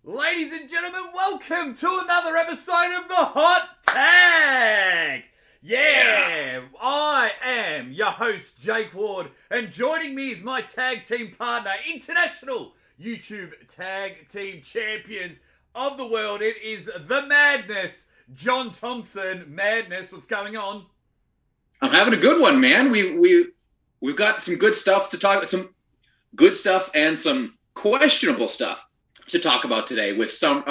Ladies and gentlemen, welcome to another episode of the Hot Tag. Yeah, I am your host, Jake Ward, and joining me is my tag team partner, international YouTube tag team champions of the world. It is the Madness, John Thompson. Madness, what's going on? I'm having a good one, man. We've got some good stuff to talk about, some good stuff and some questionable stuff to talk about today with some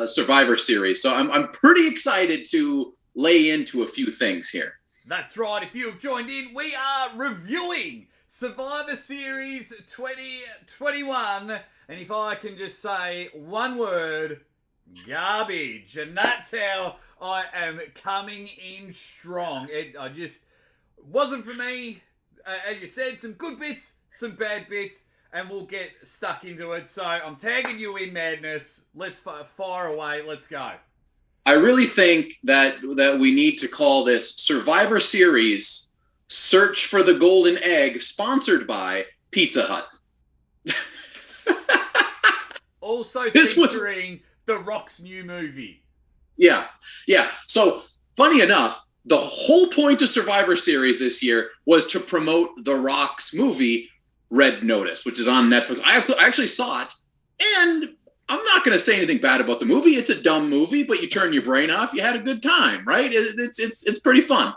Survivor Series. So I'm pretty excited to lay into a few things here. That's right. If you have joined in, we are reviewing Survivor Series 2021. And if I can just say one word, garbage. And that's how I am coming in strong. It just wasn't for me. As you said, some good bits, some bad bits. And we'll get stuck into it. So I'm tagging you in, Madness. Let's fire away. Let's go. I really think that we need to call this Survivor Series Search for the Golden Egg, sponsored by Pizza Hut. Also featuring The Rock's new movie. Yeah. So, funny enough, the whole point of Survivor Series this year was to promote The Rock's movie, Red Notice, which is on Netflix. I actually saw it, and I'm not going to say anything bad about the movie. It's a dumb movie, but you turn your brain off, you had a good time, right? It's pretty fun.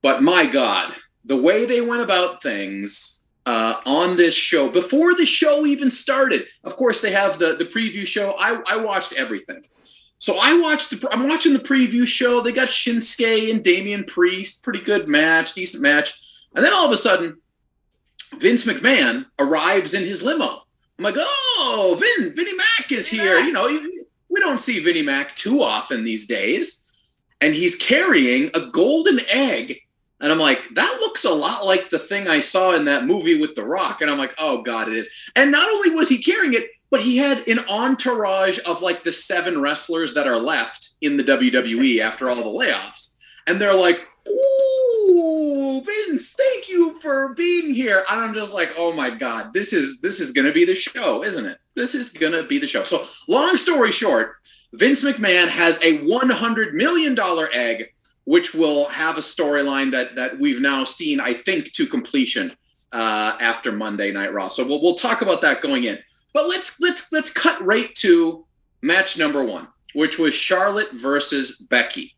But my God, the way they went about things on this show, before the show even started, of course, they have the preview show. I watched everything. So I'm watching the preview show. They got Shinsuke and Damian Priest, pretty good match, decent match. And then all of a sudden, Vince McMahon arrives in his limo. I'm like, oh, Vinnie Mac is here. You know, we don't see Vinnie Mac too often these days. And he's carrying a golden egg. And I'm like, that looks a lot like the thing I saw in that movie with The Rock. And I'm like, oh, God, it is. And not only was he carrying it, but he had an entourage of like the 7 wrestlers that are left in the WWE after all the layoffs. And they're like, ooh, Vince, thank you for being here. And I'm just like, oh my God, this is going to be the show, isn't it? This is going to be the show. So long story short, Vince McMahon has a $100 million egg, which will have a storyline that we've now seen, I think, to completion after Monday Night Raw. So we'll talk about that going in. But let's cut right to match number 1, which was Charlotte versus Becky.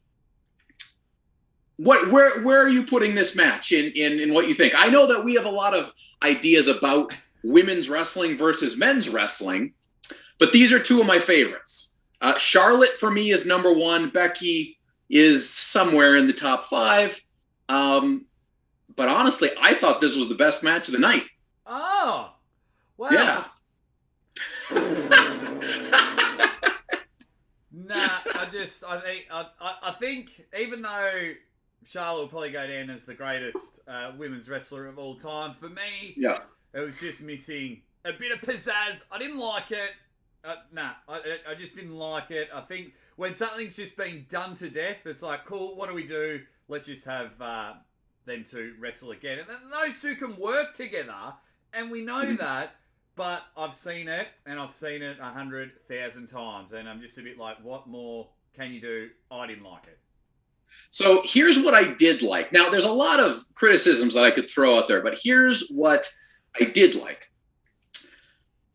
Where are you putting this match in what you think? I know that we have a lot of ideas about women's wrestling versus men's wrestling, but these are two of my favorites. Charlotte for me is number 1. Becky is somewhere in the top 5. But honestly, I thought this was the best match of the night. Oh, wow. Yeah. I think even though Charlotte will probably go down as the greatest women's wrestler of all time, for me, it was just missing a bit of pizzazz. I didn't like it. I just didn't like it. I think when something's just been done to death, it's like, cool, what do we do? Let's just have them two wrestle again. And then those two can work together, and we know that. But I've seen it, and I've seen it 100,000 times, and I'm just a bit like, what more can you do? I didn't like it. So here's what I did like. Now, there's a lot of criticisms that I could throw out there, but here's what I did like.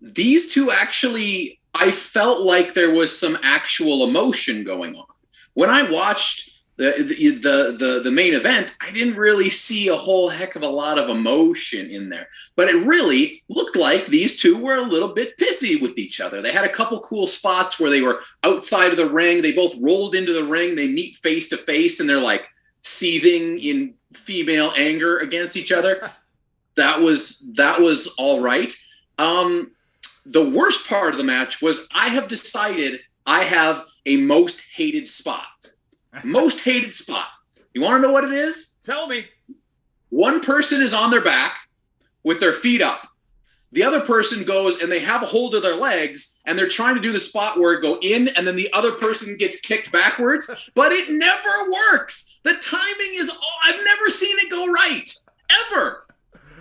These two actually, I felt like there was some actual emotion going on. When I watched the main event, I didn't really see a whole heck of a lot of emotion in there. But it really looked like these two were a little bit pissy with each other. They had a couple cool spots where they were outside of the ring. They both rolled into the ring. They meet face to face, and they're like seething in female anger against each other. That was all right. The worst part of the match was I have decided I have a most hated spot. Most hated spot. You want to know what it is? Tell me. One person is on their back with their feet up. The other person goes and they have a hold of their legs and they're trying to do the spot where it go in and then the other person gets kicked backwards, but it never works. The timing is, I've never seen it go right, ever.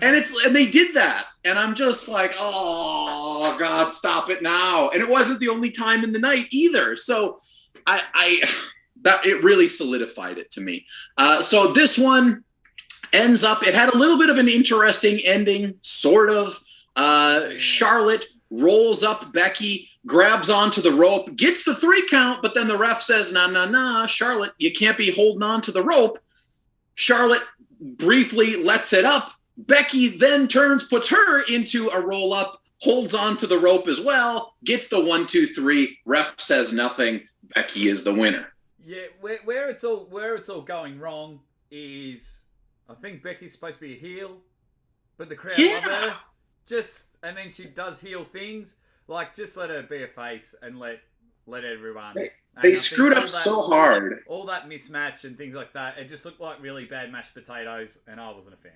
And they did that. And I'm just like, oh God, stop it now. And it wasn't the only time in the night either. So I that it really solidified it to me. So this one ends up, it had a little bit of an interesting ending, sort of. Charlotte rolls up Becky, grabs onto the rope, gets the 3 count, but then the ref says, nah, Charlotte, you can't be holding on to the rope. Charlotte briefly lets it up. Becky then turns, puts her into a roll up, holds on to the rope as well, gets the 1, 2, 3. Ref says nothing. Becky is the winner. Yeah, where it's all going wrong is, I think Becky's supposed to be a heel, but the crowd love her. And then she does heel things. Like, just let her be a face and let everyone. They screwed up so hard. All that mismatch and things like that. It just looked like really bad mashed potatoes, and I wasn't a fan.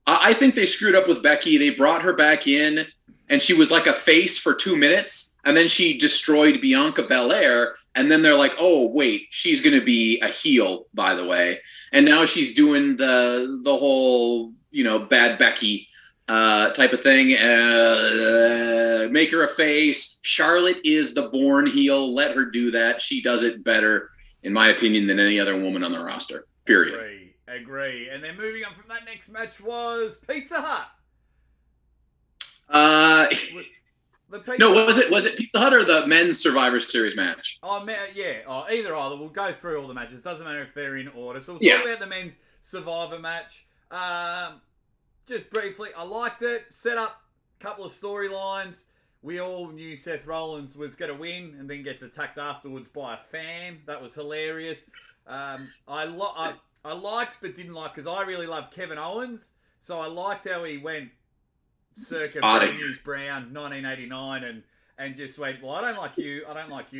I think they screwed up with Becky. They brought her back in, and she was like a face for 2 minutes, and then she destroyed Bianca Belair, and then they're like, oh, wait, she's going to be a heel, by the way. And now she's doing the whole, bad Becky type of thing. Make her a face. Charlotte is the born heel. Let her do that. She does it better, in my opinion, than any other woman on the roster, period. Agree. And then moving on from that, next match was Pizza Hut. Was it Pizza Hut or the men's Survivor Series match? Either. We'll go through all the matches. Doesn't matter if they're in order. So we'll talk about the men's Survivor match. Just briefly, I liked it. Set up a couple of storylines. We all knew Seth Rollins was going to win and then gets attacked afterwards by a fan. That was hilarious. I liked but didn't like, because I really love Kevin Owens. So I liked how he went circa News Brown 1989 and just went, well, I don't like you.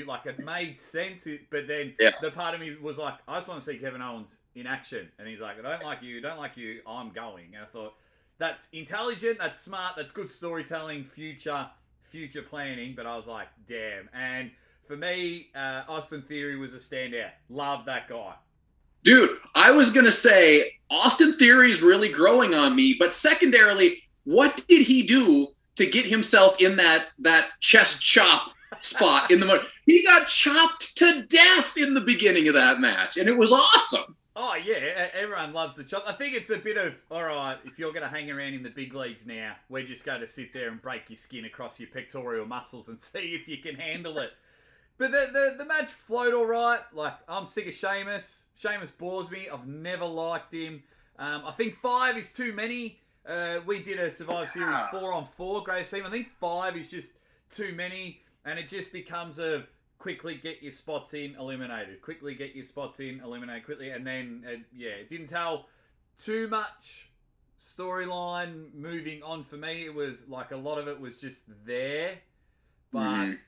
Like, it made sense. But then the part of me was like, I just want to see Kevin Owens in action. And he's like, I don't like you, I'm going. And I thought, that's intelligent, that's smart, that's good storytelling, future planning. But I was like, damn. And for me, Austin Theory was a standout. Love that guy. Dude, I was going to say, Austin Theory is really growing on me. But secondarily, what did he do to get himself in that chest chop spot in the morning? He got chopped to death in the beginning of that match. And it was awesome. Oh, yeah, everyone loves the chop. I think it's a bit of, all right, if you're going to hang around in the big leagues now, we're just going to sit there and break your skin across your pectoral muscles and see if you can handle it. But the match flowed all right. Like, I'm sick of Sheamus. Sheamus bores me. I've never liked him. I think 5 is too many. We did a Survivor Series 4-on-4, greatest team. I think 5 is just too many, and it just becomes a quickly get your spots in, eliminated. Quickly get your spots in, eliminated quickly. And then, it didn't tell too much storyline moving on for me. It was like a lot of it was just there. But,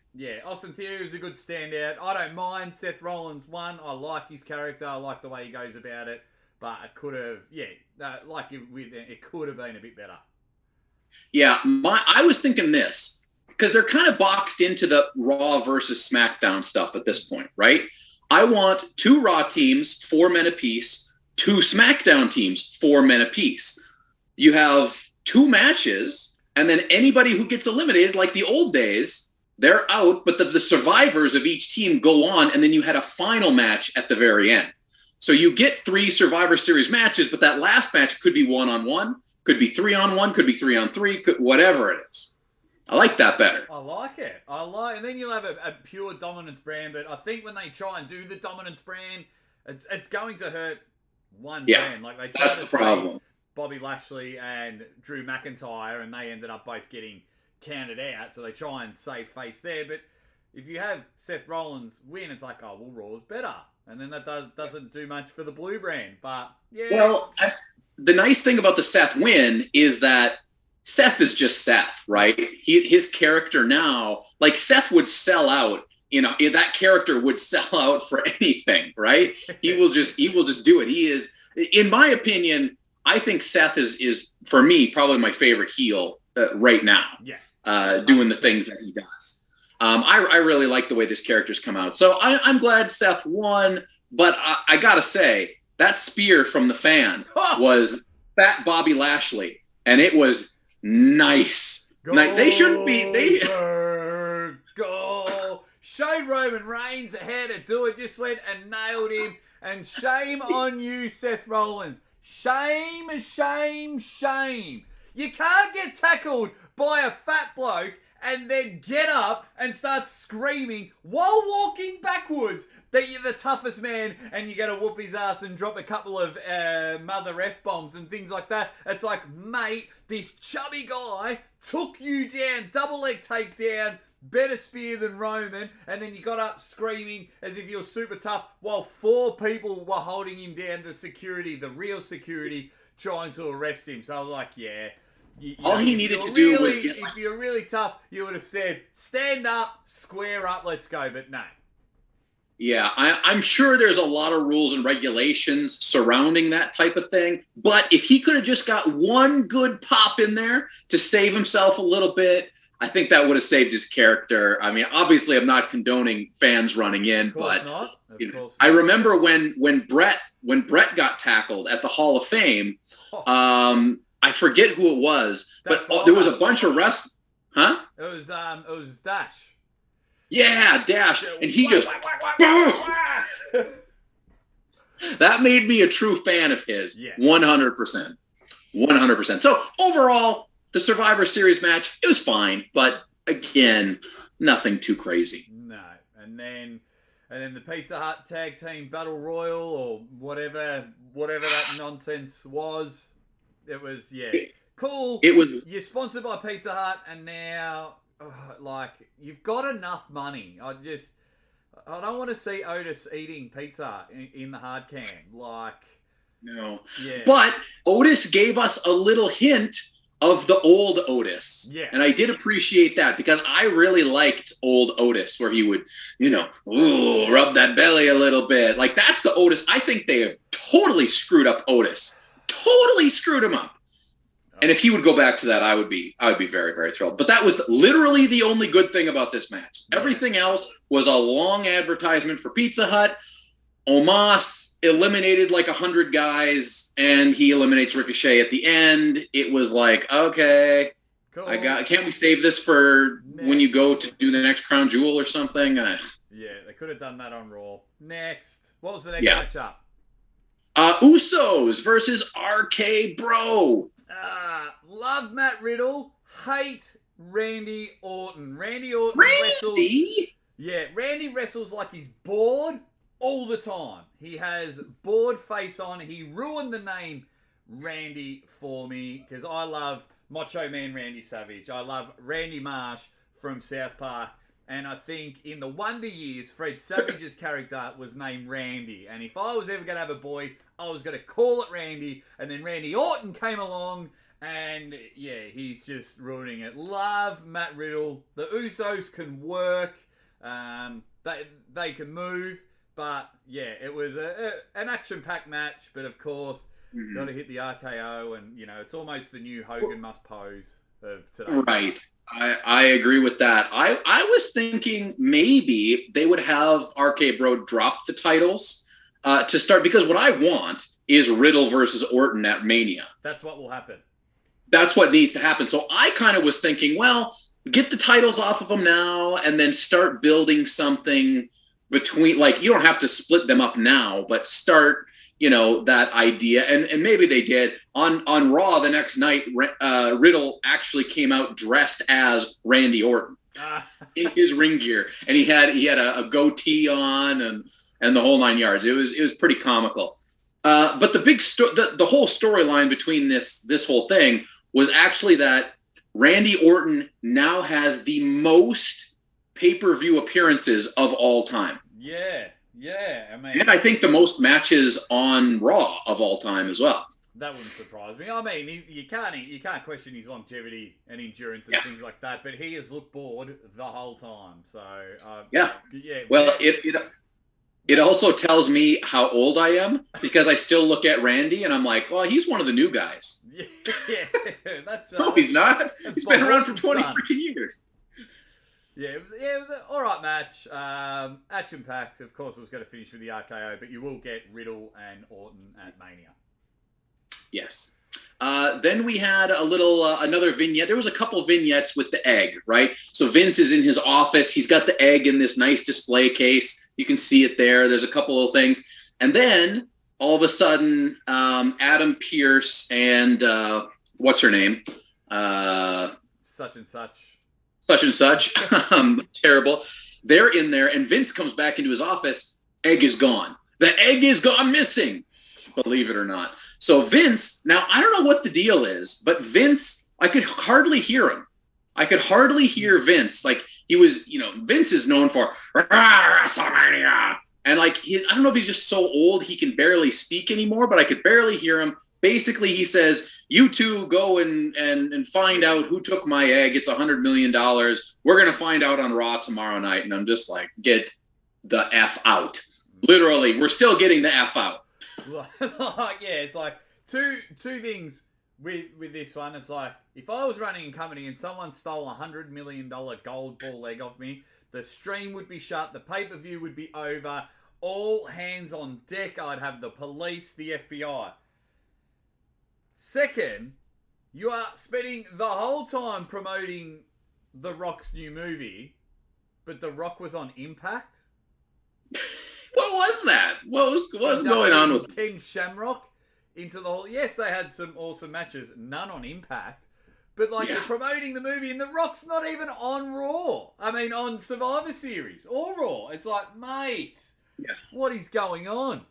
Austin Theory was a good standout. I don't mind Seth Rollins won. I like his character. I like the way he goes about it. But it could have, it could have been a bit better. Yeah, I was thinking this. Because they're kind of boxed into the Raw versus SmackDown stuff at this point, right? I want 2 Raw teams, 4 men apiece, 2 SmackDown teams, 4 men apiece. You have 2 matches, and then anybody who gets eliminated, like the old days, they're out, but the survivors of each team go on, and then you had a final match at the very end. So you get 3 Survivor Series matches, but that last match could be 1-on-1, could be 3-on-1, could be 3-on-3, whatever it is. I like that better. I like it. And then you'll have a pure dominance brand, but I think when they try and do the dominance brand, it's going to hurt one brand. Like, they tried that's the problem. Bobby Lashley and Drew McIntyre, and they ended up both getting counted out, so they try and save face there. But if you have Seth Rollins win, it's like, oh, well, Raw's better. And then that doesn't do much for the blue brand. But, yeah. Well, the nice thing about the Seth win is that Seth is just Seth, right? His character now, like, Seth would sell out. That character would sell out for anything, right? He will just do it. He is, in my opinion, I think Seth is for me probably my favorite heel right now. Yeah, doing the things that he does. I really like the way this character's come out. So I'm glad Seth won, but I gotta say that spear from the fan was fat Bobby Lashley. and it was nice. They shouldn't be. Go. Showed Roman Reigns how to do it. Just went and nailed him. And shame on you, Seth Rollins. Shame, shame, shame. You can't get tackled by a fat bloke and then get up and start screaming while walking backwards that you're the toughest man and you're going to whoop his ass and drop a couple of mother F-bombs and things like that. It's like, mate, this chubby guy took you down, double leg takedown, better spear than Roman, and then you got up screaming as if you're super tough while 4 people were holding him down, the security, the real security, trying to arrest him. So I was like, yeah. All he needed to do was get... If you're really tough, you would have said, stand up, square up, let's go, but no. Yeah, I'm sure there's a lot of rules and regulations surrounding that type of thing, but if he could have just got one good pop in there to save himself a little bit, I think that would have saved his character. I mean, obviously, I'm not condoning fans running in, but I remember when Brett got tackled at the Hall of Fame. I forget who it was, but there was a bunch of huh? It was Dash. Yeah, Dash, and he just that made me a true fan of his. 100%. So overall, the Survivor Series match, it was fine, but again, nothing too crazy. No. And then the Pizza Hut Tag Team Battle Royal or whatever that nonsense was. It was, cool. It was... You're sponsored by Pizza Hut and now, you've got enough money. I don't want to see Otis eating pizza in the hard cam. No. Yeah. But Otis gave us a little hint of the old Otis. Yeah. And I did appreciate that because I really liked old Otis where he would, rub that belly a little bit. Like, that's the Otis. I think they have totally screwed up Otis. Totally screwed him up. And if he would go back to that, I would be very, very thrilled. But that was literally the only good thing about this match. Everything else was a long advertisement for Pizza Hut. Omos eliminated like 100 guys, and he eliminates Ricochet at the end. It was like, okay, cool. Can't we save this for when you go to do the next Crown Jewel or something? Yeah, they could have done that on Raw. Next. What was the next matchup? Usos versus RK Bro. Love Matt Riddle. Hate Randy Orton. Randy wrestles. Yeah, Randy wrestles like he's bored all the time. He has bored face on. He ruined the name Randy for me because I love Macho Man Randy Savage. I love Randy Marsh from South Park. And I think in the Wonder Years, Fred Savage's character was named Randy. And if I was ever going to have a boy, I was going to call it Randy. And then Randy Orton came along. And, yeah, he's just ruining it. Love Matt Riddle. The Usos can work. They can move. But, yeah, it was an action-packed match. But, of course, got to hit the RKO. And, it's almost the new Hogan must pose of today. Right. I agree with that. I was thinking maybe they would have RK Bro drop the titles to start, because what I want is Riddle versus Orton at Mania. That's what will happen. That's what needs to happen. So I kind of was thinking, well, get the titles off of them now and then start building something between, like, you don't have to split them up now, but start, that idea. And maybe they did. On Raw the next night, Riddle actually came out dressed as Randy Orton in his ring gear. And he had a goatee on and the whole 9 yards. It was pretty comical. But the whole storyline between this whole thing was actually that Randy Orton now has the most pay-per-view appearances of all time. Yeah. I mean, and I think the most matches on Raw of all time as well. That wouldn't surprise me. I mean, you can't question his longevity and endurance and things like that. But he has looked bored the whole time. So yeah. Well, it also tells me how old I am, because I still look at Randy and I'm like, well, he's one of the new guys. Yeah, that's no, he's not. He's been around for 20 freaking years. Yeah, it was an all right match. Action-packed. Of course, it was going to finish with the RKO, but you will get Riddle and Orton at Mania. Yes. Then we had a little another vignette. There was a couple vignettes with the egg, right? So Vince is in his office. He's got the egg in this nice display case. You can see it there. There's a couple of things. And then all of a sudden, Adam Pearce and what's her name? Such and such. Such and such. Terrible. They're in there, and Vince comes back into his office. Egg is gone. The egg is gone missing. Believe it or not. So Vince, now I don't know what the deal is, but Vince, I could hardly hear him. I could hardly hear Vince. Like he was, Vince is known for WrestleMania. And like I don't know if he's just so old he can barely speak anymore, but I could barely hear him. Basically, he says, you two go and find out who took my egg. It's $100 million. We're going to find out on Raw tomorrow night. And I'm just like, get the F out. Literally, we're still getting the F out. Yeah, it's like two things with this one. It's like, if I was running a company and someone stole $100 million gold ball egg off me, the stream would be shut, the pay-per-view would be over, all hands on deck. I'd have the police, the FBI. Second, you are spending the whole time promoting The Rock's new movie, but The Rock was on Impact? What was that? What was going on with Ken Shamrock into the whole... Yes, they had some awesome matches, none on Impact. But, you're promoting the movie, and The Rock's not even on Raw. I mean, on Survivor Series or Raw. It's like, mate, what is going on?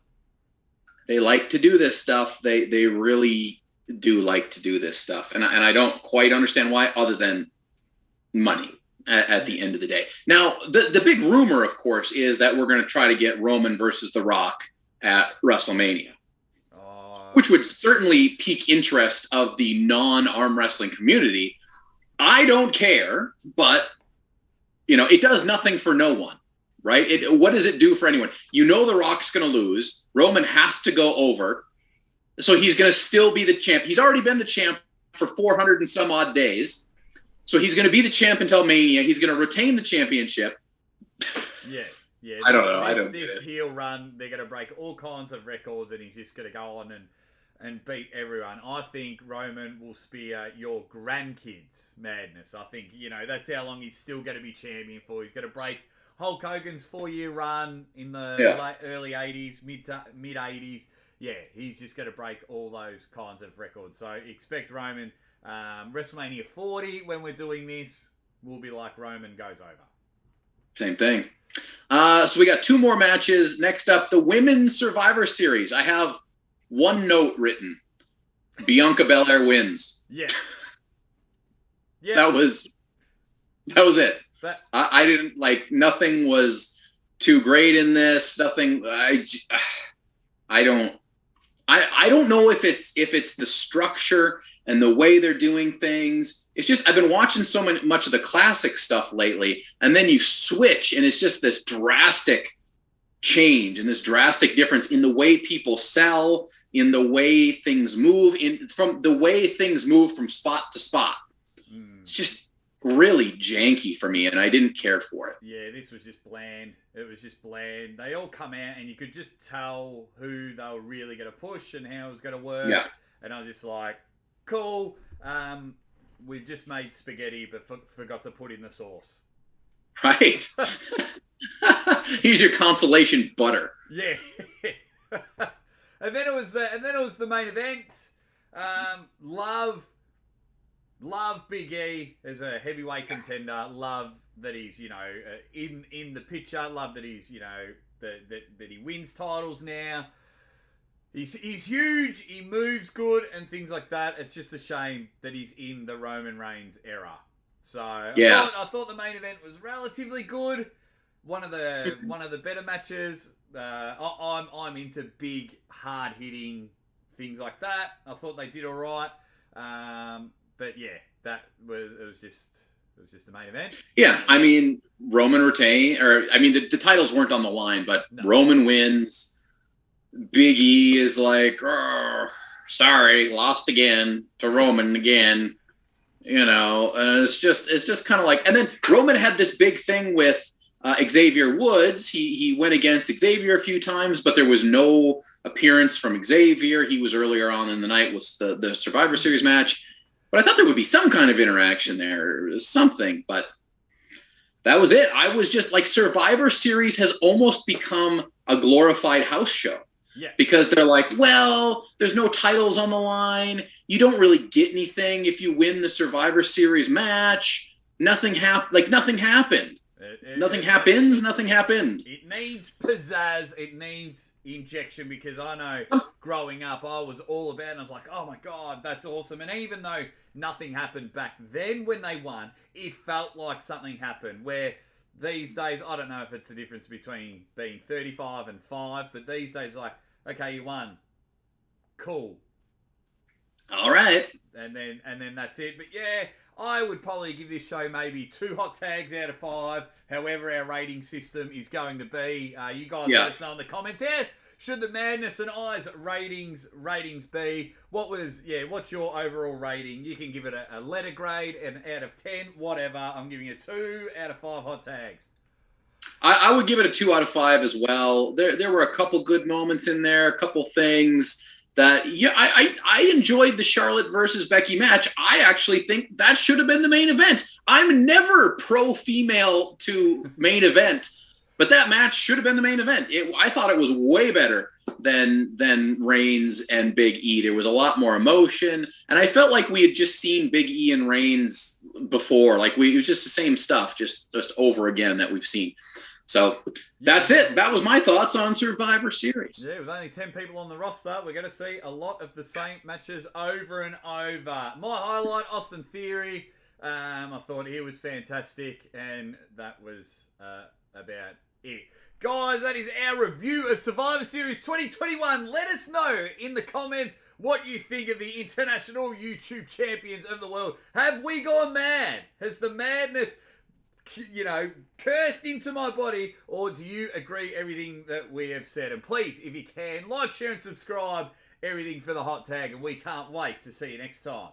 They like to do this stuff. They really do like to do this stuff. And I don't quite understand why, other than money at the end of the day. Now, the big rumor, of course, is that we're going to try to get Roman versus The Rock at WrestleMania. Which would certainly pique interest of the non-arm wrestling community. I don't care, but, it does nothing for no one, right? What does it do for anyone? The Rock's going to lose. Roman has to go over. So he's going to still be the champ. He's already been the champ for 400 and some odd days. So he's going to be the champ until Mania. He's going to retain the championship. Yeah. I don't know. This heel run, they're going to break all kinds of records, and he's just going to go on and beat everyone. I think Roman will spear your grandkids' madness. I think, that's how long he's still going to be champion for. He's going to break Hulk Hogan's 4-year run in the early 80s, mid 80s. Yeah, he's just going to break all those kinds of records. So expect Roman. WrestleMania 40, when we're doing this, will be like Roman goes over. Same thing. So we got 2 more matches. Next up, the Women's Survivor Series. I have one note written. Bianca Belair wins. Yeah. That was it. I didn't nothing was too great in this. Nothing. I don't know if it's the structure and the way they're doing things. It's just, I've been watching much of the classic stuff lately, and then you switch, and it's just this drastic change and this drastic difference in the way people sell, in the way things move, from spot to spot. It's just really janky for me, and I didn't care for it. Yeah, this was just bland. It was just bland. They all come out, and you could just tell who they were really going to push and how it was going to work. Yeah. And I was just like, cool. We've just made spaghetti, but forgot to put in the sauce. Right. Here's your consolation butter. Yeah. and then it was the main event. Love Big E as a heavyweight contender. Love that he's in the picture. Love that he's that he wins titles now. He's huge, he moves good, and things like that. It's just a shame that he's in the Roman Reigns era. So I thought the main event was relatively good. One of the better matches. I'm into big, hard hitting things like that. I thought they did all right. But yeah, it was just the main event. Yeah, I mean Roman the titles weren't on the line, but no. Roman wins. Big E is like, sorry, lost again to Roman again. It's just kind of like, and then Roman had this big thing with Xavier Woods. He went against Xavier a few times, but there was no appearance from Xavier. He was earlier on in the night with the Survivor Series match. But I thought there would be some kind of interaction there, or something. But that was it. I was just like, Survivor Series has almost become a glorified house show. Yeah. Because they're like, well, there's no titles on the line. You don't really get anything if you win the Survivor Series match. Nothing happened. Nothing happened. Nothing happened. It needs pizzazz. It needs injection, because I know growing up I was all about it, and I was like, oh my God, that's awesome. And even though nothing happened back then when they won, it felt like something happened. Where these days, I don't know if it's the difference between being 35 and 5, but these days, like, okay, you won. Cool. All right. And then that's it. But yeah, I would probably give this show maybe 2 hot tags out of 5, however our rating system is going to be. You guys let us know in the comments. Yeah, should the Madness and Eyes ratings be? What's your overall rating? You can give it a letter grade, and out of 10, whatever. I'm giving it 2 out of 5 hot tags. I would give it a 2 out of 5 as well. There were a couple good moments in there, a couple things that, I enjoyed the Charlotte versus Becky match. I actually think that should have been the main event. I'm never pro-female to main event, but that match should have been the main event. I thought it was way better than Reigns and Big E. There was a lot more emotion, and I felt like we had just seen Big E and Reigns before. It was just the same stuff, just over again that we've seen. So that's it. That was my thoughts on Survivor Series. Yeah, with only 10 people on the roster, we're going to see a lot of the same matches over and over. My highlight, Austin Theory. I thought he was fantastic, and that was about it. Guys, that is our review of Survivor Series 2021. Let us know in the comments what you think of the international YouTube champions of the world. Have we gone mad? Has the madness, cursed into my body, or do you agree everything that we have said? And please, if you can, like, share, and subscribe. Everything for the hot tag, and we can't wait to see you next time.